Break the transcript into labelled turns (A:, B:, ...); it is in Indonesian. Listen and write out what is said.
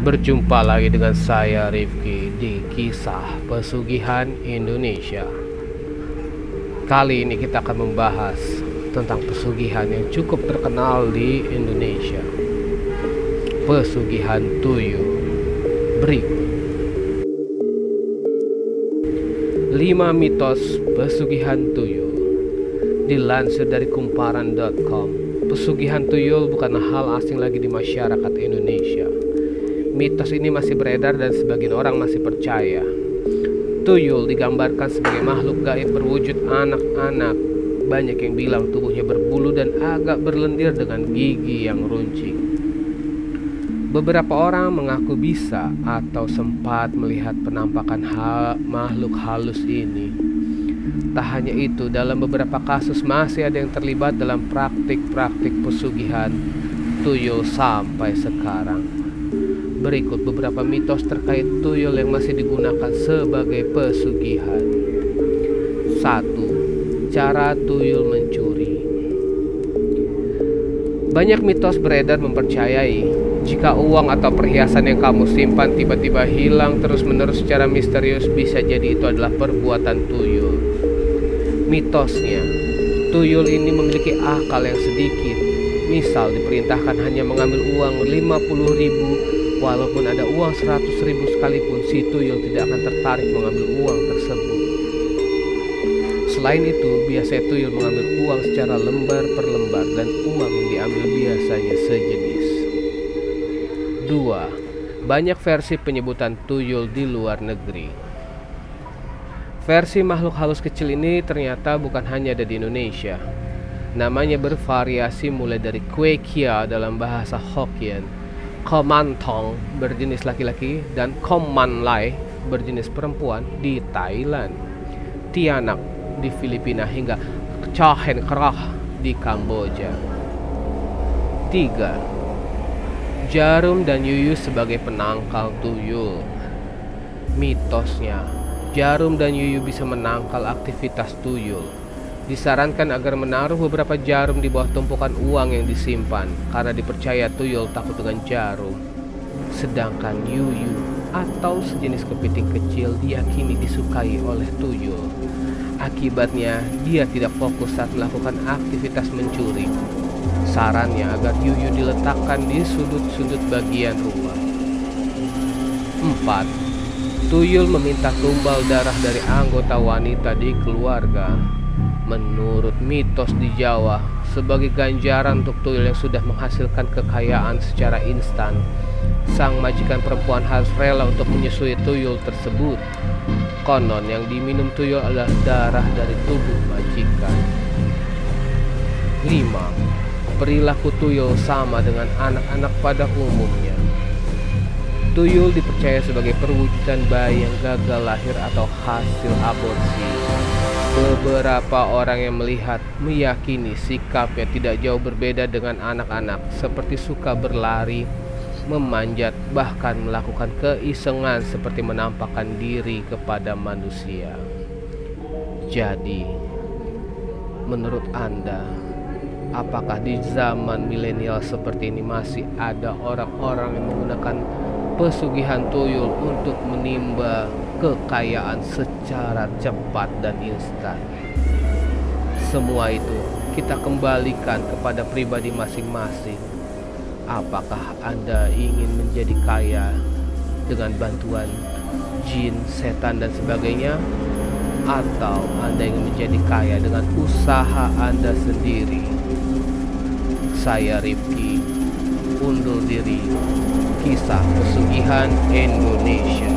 A: Berjumpa lagi dengan saya Rifki di Kisah Pesugihan Indonesia. Kali ini kita akan membahas tentang pesugihan yang cukup terkenal di Indonesia, pesugihan tuyul. Berikut 5 mitos pesugihan tuyul. Dilansir dari kumparan.com, pesugihan tuyul bukan hal asing lagi di masyarakat Indonesia. Mitos ini masih beredar dan sebagian orang masih percaya. Tuyul digambarkan sebagai makhluk gaib berwujud anak-anak. Banyak yang bilang tubuhnya berbulu dan agak berlendir dengan gigi yang runcing. Beberapa orang mengaku bisa atau sempat melihat penampakan makhluk halus ini. Tak hanya itu, dalam beberapa kasus masih ada yang terlibat dalam praktik-praktik pesugihan tuyul sampai sekarang. Berikut beberapa mitos terkait tuyul yang masih digunakan sebagai pesugihan. 1. Cara tuyul mencuri. Banyak mitos beredar mempercayai jika uang atau perhiasan yang kamu simpan tiba-tiba hilang terus-menerus secara misterius, bisa jadi itu adalah perbuatan tuyul. Mitosnya, tuyul ini memiliki akal yang sedikit. Misal diperintahkan hanya mengambil uang 50.000, walaupun ada uang 100.000 sekalipun, si tuyul tidak akan tertarik mengambil uang tersebut. Selain itu, biasanya tuyul mengambil uang secara lembar per lembar dan uang yang diambil biasanya sejenis. 2. Banyak versi penyebutan tuyul di luar negeri. Versi makhluk halus kecil ini ternyata bukan hanya ada di Indonesia. Namanya bervariasi mulai dari Kue Kia dalam bahasa Hokkien, Komantong berjenis laki-laki, dan Kom Lai berjenis perempuan di Thailand, Tianak di Filipina, hingga Chahen Krah di Kamboja. 3. Jarum dan yuyu sebagai penangkal tuyul. Mitosnya, jarum dan yuyu bisa menangkal aktivitas tuyul. Disarankan agar menaruh beberapa jarum di bawah tumpukan uang yang disimpan, karena dipercaya tuyul takut dengan jarum. Sedangkan yuyu atau sejenis kepiting kecil diyakini disukai oleh tuyul. Akibatnya, dia tidak fokus saat melakukan aktivitas mencuri. Sarannya agar yuyu diletakkan di sudut-sudut bagian rumah. 4. Tuyul meminta tumbal darah dari anggota wanita di keluarga. Menurut mitos di Jawa, sebagai ganjaran untuk tuyul yang sudah menghasilkan kekayaan secara instan, sang majikan perempuan harus rela untuk menyusui tuyul tersebut. Konon yang diminum tuyul adalah darah dari tubuh majikan. 5. Perilaku tuyul sama dengan anak-anak pada umumnya. Tuyul dipercaya sebagai perwujudan bayi yang gagal lahir atau hasil aborsi. Beberapa orang yang melihat meyakini sikapnya tidak jauh berbeda dengan anak-anak, seperti suka berlari, memanjat, bahkan melakukan keisengan seperti menampakkan diri kepada manusia. Jadi, menurut Anda, apakah di zaman milenial seperti ini masih ada orang-orang yang menggunakan pesugihan tuyul untuk menimba kekayaan secara cepat dan instan? Semua itu kita kembalikan kepada pribadi masing-masing. Apakah Anda ingin menjadi kaya dengan bantuan jin, setan, dan sebagainya? Atau Anda ingin menjadi kaya dengan usaha Anda sendiri? Saya Rifki, undur diri. Kisah Pesugihan Indonesia.